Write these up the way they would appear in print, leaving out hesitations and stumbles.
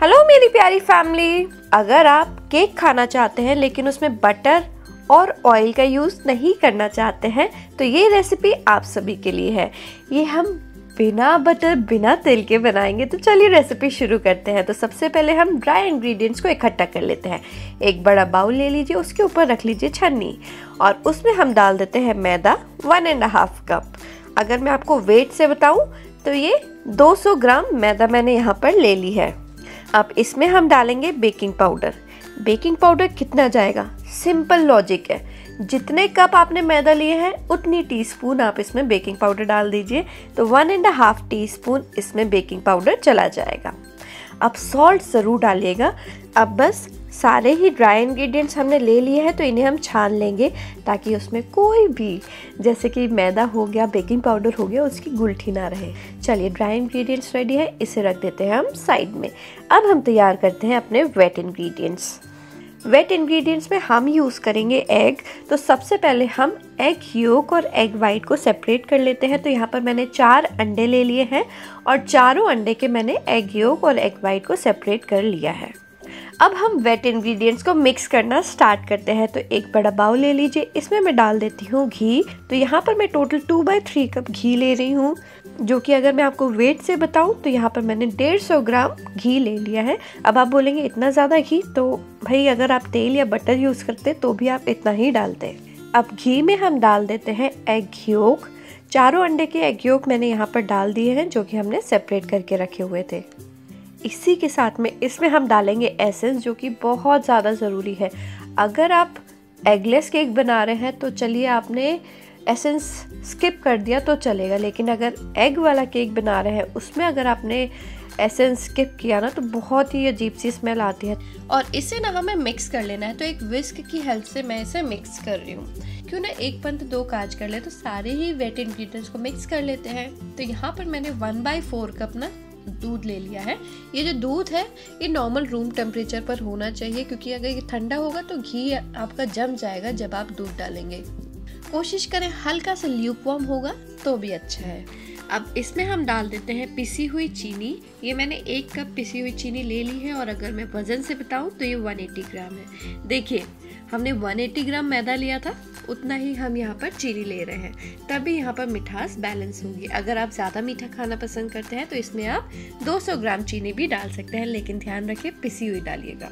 Hello मेरी प्यारी family, अगर आप केक खाना चाहते हैं लेकिन उसमें बटर और ऑयल का यूज़ नहीं करना चाहते हैं तो ये रेसिपी आप सभी के लिए है। ये हम बिना बटर बिना तेल के बनाएंगे। तो चलिए रेसिपी शुरू करते हैं। तो सबसे पहले हम ड्राई इंग्रेडिएंट्स को इकट्ठा कर लेते हैं। एक बड़ा बाउल ले लीजिए, उसके ऊपर रख लीजिए छन्नी और उसमें हम डाल देते हैं मैदा 1.5 कप। अगर मैं आपको वेट से बताऊं तो ये 200 ग्राम मैदा मैंने यहाँ पर ले ली है। अब इसमें हम डालेंगे बेकिंग पाउडर। बेकिंग पाउडर कितना जाएगा, सिंपल लॉजिक है, जितने कप आपने मैदा लिए हैं उतनी टीस्पून आप इसमें बेकिंग पाउडर डाल दीजिए। तो 1.5 टीस्पून इसमें बेकिंग पाउडर चला जाएगा। अब सॉल्ट ज़रूर डालिएगा। अब बस सारे ही ड्राई इंग्रेडिएंट्स हमने ले लिए हैं तो इन्हें हम छान लेंगे ताकि उसमें कोई भी, जैसे कि मैदा हो गया, बेकिंग पाउडर हो गया, उसकी गुलठी ना रहे। चलिए ड्राई इंग्रेडिएंट्स रेडी है, इसे रख देते हैं हम साइड में। अब हम तैयार करते हैं अपने वेट इंग्रेडिएंट्स। वेट इंग्रेडिएंट्स में हम यूज़ करेंगे एग। तो सबसे पहले हम एग योक और एग वाइट को सेपरेट कर लेते हैं। तो यहाँ पर मैंने 4 अंडे ले लिए हैं और चारों अंडे के मैंने एग योक और एग वाइट को सेपरेट कर लिया है। अब हम वेट इंग्रेडिएंट्स को मिक्स करना स्टार्ट करते हैं। तो एक बड़ा बाउल ले लीजिए, इसमें मैं डाल देती हूँ घी। तो यहाँ पर मैं टोटल 2/3 कप घी ले रही हूँ, जो कि अगर मैं आपको वेट से बताऊँ तो यहाँ पर मैंने 150 ग्राम घी ले लिया है। अब आप बोलेंगे इतना ज़्यादा घी, तो भाई अगर आप तेल या बटर यूज़ करते तो भी आप इतना ही डालते। अब घी में हम डाल देते हैं एग योक। चारों अंडे के एग योक मैंने यहाँ पर डाल दिए हैं, जो कि हमने सेपरेट करके रखे हुए थे। इसी के साथ में इसमें हम डालेंगे एसेंस, जो कि बहुत ज़्यादा ज़रूरी है। अगर आप एगलेस केक बना रहे हैं तो चलिए आपने एसेंस स्किप कर दिया तो चलेगा, लेकिन अगर एग वाला केक बना रहे हैं उसमें अगर आपने एसेंस स्किप किया ना तो बहुत ही अजीब सी स्मेल आती है। और इसे ना हमें मिक्स कर लेना है। तो एक विस्क की हेल्प से मैं इसे मिक्स कर रही हूँ। क्यों ना एक पंथ दो काज कर ले, तो सारे ही वेट इंग्रेडिएंट्स को मिक्स कर लेते हैं। तो यहाँ पर मैंने 1/4 कप ना दूध ले लिया है। ये जो दूध है ये नॉर्मल रूम टेम्परेचर पर होना चाहिए, क्योंकि अगर ये ठंडा होगा तो घी आपका जम जाएगा जब आप दूध डालेंगे। कोशिश करें हल्का सा ल्यूकवार्म होगा तो भी अच्छा है। अब इसमें हम डाल देते हैं पिसी हुई चीनी। ये मैंने 1 कप पिसी हुई चीनी ले ली है और अगर मैं वजन से बताऊं तो ये 180 ग्राम है। देखिए हमने 180 ग्राम मैदा लिया था, उतना ही हम यहाँ पर चीनी ले रहे हैं, तभी यहाँ पर मिठास बैलेंस होगी। अगर आप ज़्यादा मीठा खाना पसंद करते हैं तो इसमें आप 200 ग्राम चीनी भी डाल सकते हैं, लेकिन ध्यान रखिए पिसी हुई डालिएगा।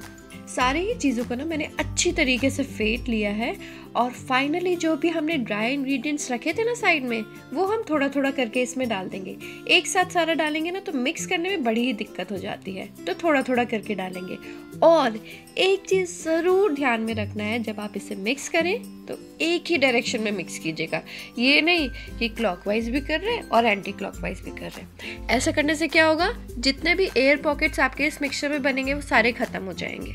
सारी ही चीज़ों को ना मैंने अच्छी तरीके से फेंट लिया है और फाइनली जो भी हमने ड्राई इंग्रेडिएंट्स रखे थे ना साइड में, वो हम थोड़ा थोड़ा करके इसमें डाल देंगे। एक साथ सारा डालेंगे ना तो मिक्स करने में बड़ी ही दिक्कत हो जाती है, तो थोड़ा थोड़ा करके डालेंगे। और एक चीज़ ज़रूर ध्यान में रखना है, जब आप इसे मिक्स करें तो एक ही डायरेक्शन में मिक्स कीजिएगा। ये नहीं कि क्लॉकवाइज भी कर रहे हैं और एंटी क्लॉकवाइज भी कर रहे हैं। ऐसा करने से क्या होगा, जितने भी एयर पॉकेट्स आपके इस मिक्सचर में बनेंगे वो सारे ख़त्म हो जाएंगे।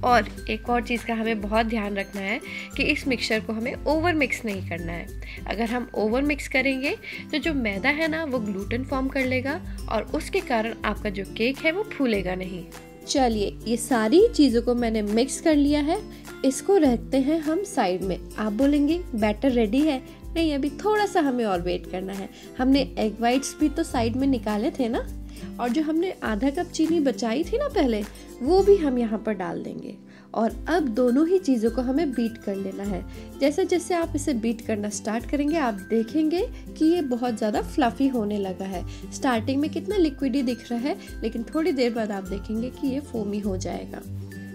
और एक और चीज़ का हमें बहुत ध्यान रखना है कि इस मिक्सचर को हमें ओवर मिक्स नहीं करना है। अगर हम ओवर मिक्स करेंगे तो जो मैदा है ना वो ग्लूटेन फॉर्म कर लेगा और उसके कारण आपका जो केक है वो फूलेगा नहीं। चलिए ये सारी चीज़ों को मैंने मिक्स कर लिया है, इसको रखते हैं हम साइड में। आप बोलेंगे बैटर रेडी है? नहीं, अभी थोड़ा सा हमें और वेट करना है। हमने एग वाइट्स भी तो साइड में निकाले थे ना, और जो हमने आधा कप चीनी बचाई थी ना पहले, वो भी हम यहाँ पर डाल देंगे। और अब दोनों ही चीज़ों को हमें बीट कर लेना है। जैसे जैसे आप इसे बीट करना स्टार्ट करेंगे आप देखेंगे कि ये बहुत ज़्यादा फ्लफ़ी होने लगा है। स्टार्टिंग में कितना लिक्विडी दिख रहा है, लेकिन थोड़ी देर बाद आप देखेंगे कि ये फोमी हो जाएगा।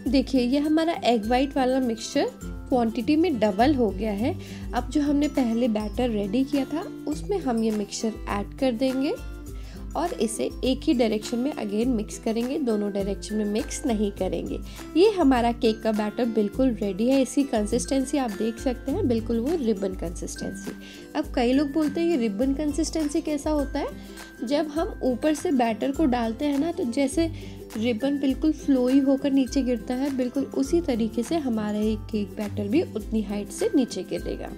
देखिए ये हमारा एग वाइट वाला मिक्सचर क्वांटिटी में डबल हो गया है। अब जो हमने पहले बैटर रेडी किया था उसमें हम ये मिक्सचर ऐड कर देंगे और इसे एक ही डायरेक्शन में अगेन मिक्स करेंगे, दोनों डायरेक्शन में मिक्स नहीं करेंगे। ये हमारा केक का बैटर बिल्कुल रेडी है। इसकी कंसिस्टेंसी आप देख सकते हैं, बिल्कुल वो रिबन कंसिस्टेंसी। अब कई लोग बोलते हैं ये रिबन कंसिस्टेंसी कैसा होता है, जब हम ऊपर से बैटर को डालते हैं ना तो जैसे रिबन बिल्कुल फ्लोई होकर नीचे गिरता है, बिल्कुल उसी तरीके से हमारा ये केक बैटर भी उतनी हाइट से नीचे गिरेगा।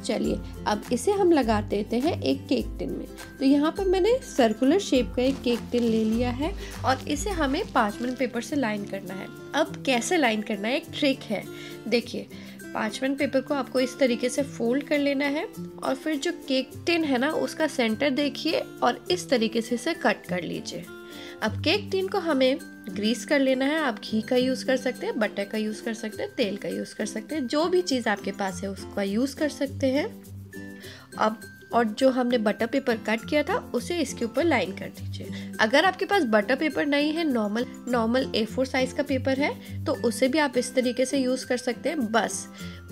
चलिए अब इसे हम लगा देते हैं एक केक टिन में। तो यहाँ पर मैंने सर्कुलर शेप का एक केक टिन ले लिया है और इसे हमें पार्चमेंट पेपर से लाइन करना है। अब कैसे लाइन करना है, एक ट्रिक है। देखिए पार्चमेंट पेपर को आपको इस तरीके से फोल्ड कर लेना है और फिर जो केक टिन है ना उसका सेंटर देखिए और इस तरीके से इसे कट कर लीजिए। अब केक टिन को हमें ग्रीस कर लेना है। आप घी का यूज़ कर सकते हैं, बटर का यूज़ कर सकते हैं, तेल का यूज़ कर सकते हैं, जो भी चीज़ आपके पास है उसका यूज़ कर सकते हैं। अब और जो हमने बटर पेपर कट किया था उसे इसके ऊपर लाइन कर दीजिए। अगर आपके पास बटर पेपर नहीं है, नॉर्मल A4 साइज का पेपर है, तो उसे भी आप इस तरीके से यूज़ कर सकते हैं। बस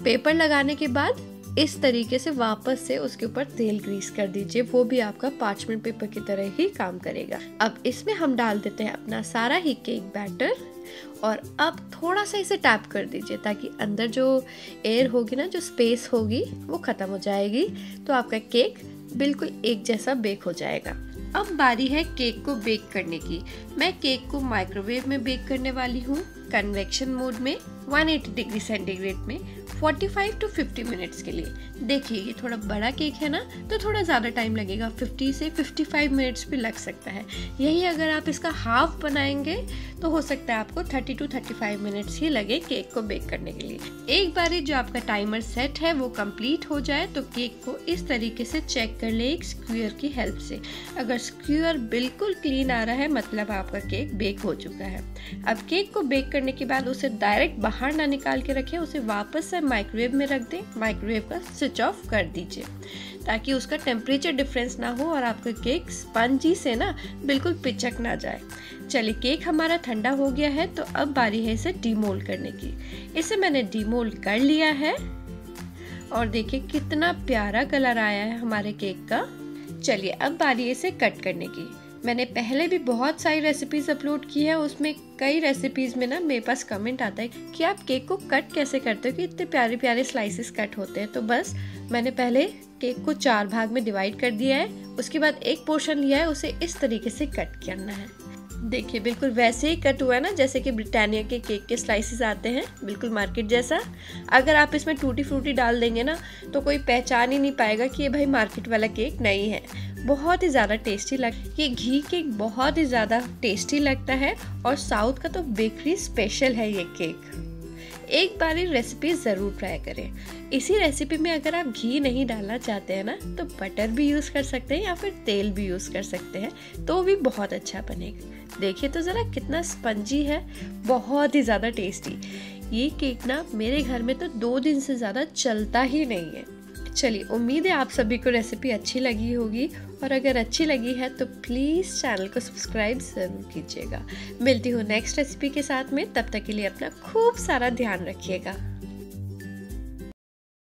पेपर लगाने के बाद इस तरीके से वापस से उसके ऊपर तेल ग्रीस कर दीजिए, वो भी आपका पार्चमेंट पेपर की तरह ही काम करेगा। अब इसमें हम डाल देते हैं अपना सारा ही केक बैटर और अब थोड़ा सा इसे टैप कर दीजिए ताकि अंदर जो एयर होगी ना, जो स्पेस होगी वो ख़त्म हो जाएगी, तो आपका केक बिल्कुल एक जैसा बेक हो जाएगा। अब बारी है केक को बेक करने की। मैं केक को माइक्रोवेव में बेक करने वाली हूँ, कन्वेक्शन मोड में 180 डिग्री सेंटीग्रेड में 45 to 50 मिनट्स के लिए। देखिए ये थोड़ा बड़ा केक है ना, तो थोड़ा ज़्यादा टाइम लगेगा, 50 से 55 मिनट्स भी लग सकता है। यही अगर आप इसका हाफ बनाएंगे तो हो सकता है आपको 30 to 35 मिनट्स ही लगे केक को बेक करने के लिए। एक बार जो आपका टाइमर सेट है वो कंप्लीट हो जाए तो केक को इस तरीके से चेक कर ले एक स्क्वायर की हेल्प से। अगर स्क्वायर बिल्कुल क्लीन आ रहा है मतलब आपका केक बेक हो चुका है। अब केक को बेक करने के बाद उसे डायरेक्ट बाहर ना निकाल के रखें, उसे वापस से माइक्रोवेव में रख दें। माइक्रोवेव का स्विच ऑफ कर दीजिए ताकि उसका टेम्परेचर डिफरेंस ना हो और आपका केक स्पंजी से ना बिल्कुल पिचक ना जाए। चलिए केक हमारा ठंडा हो गया है, तो अब बारी है इसे डीमोल्ड करने की। इसे मैंने डीमोल्ड कर लिया है और देखिए कितना प्यारा कलर आया है हमारे केक का। चलिए अब बारी है इसे कट करने की। मैंने पहले भी बहुत सारी रेसिपीज अपलोड की है, उसमें कई रेसिपीज में ना मेरे पास कमेंट आता है कि आप केक को कट कैसे करते हो कि इतने प्यारे प्यारे स्लाइसेस कट होते हैं। तो बस मैंने पहले केक को 4 भाग में डिवाइड कर दिया है, उसके बाद एक पोर्शन लिया है, उसे इस तरीके से कट करना है। देखिए बिल्कुल वैसे ही कट हुआ है ना जैसे कि ब्रिटानिया के केक के स्लाइसेस आते हैं, बिल्कुल मार्केट जैसा। अगर आप इसमें टूटी फ्रूटी डाल देंगे ना तो कोई पहचान ही नहीं पाएगा कि ये भाई मार्केट वाला केक नहीं है। बहुत ही ज़्यादा टेस्टी ये घी केक बहुत ही ज़्यादा टेस्टी लगता है और साउथ का तो बेकरी स्पेशल है ये केक। एक बार ये रेसिपी ज़रूर ट्राई करें। इसी रेसिपी में अगर आप घी नहीं डालना चाहते हैं ना तो बटर भी यूज़ कर सकते हैं या फिर तेल भी यूज़ कर सकते हैं, तो भी बहुत अच्छा बनेगा। देखिए तो ज़रा कितना स्पंजी है, बहुत ही ज़्यादा टेस्टी। ये केक ना मेरे घर में तो 2 दिन से ज़्यादा चलता ही नहीं है। चलिए उम्मीद है आप सभी को रेसिपी अच्छी लगी होगी और अगर अच्छी लगी है तो प्लीज़ चैनल को सब्सक्राइब ज़रूर कीजिएगा। मिलती हूँ नेक्स्ट रेसिपी के साथ में, तब तक के लिए अपना खूब सारा ध्यान रखिएगा।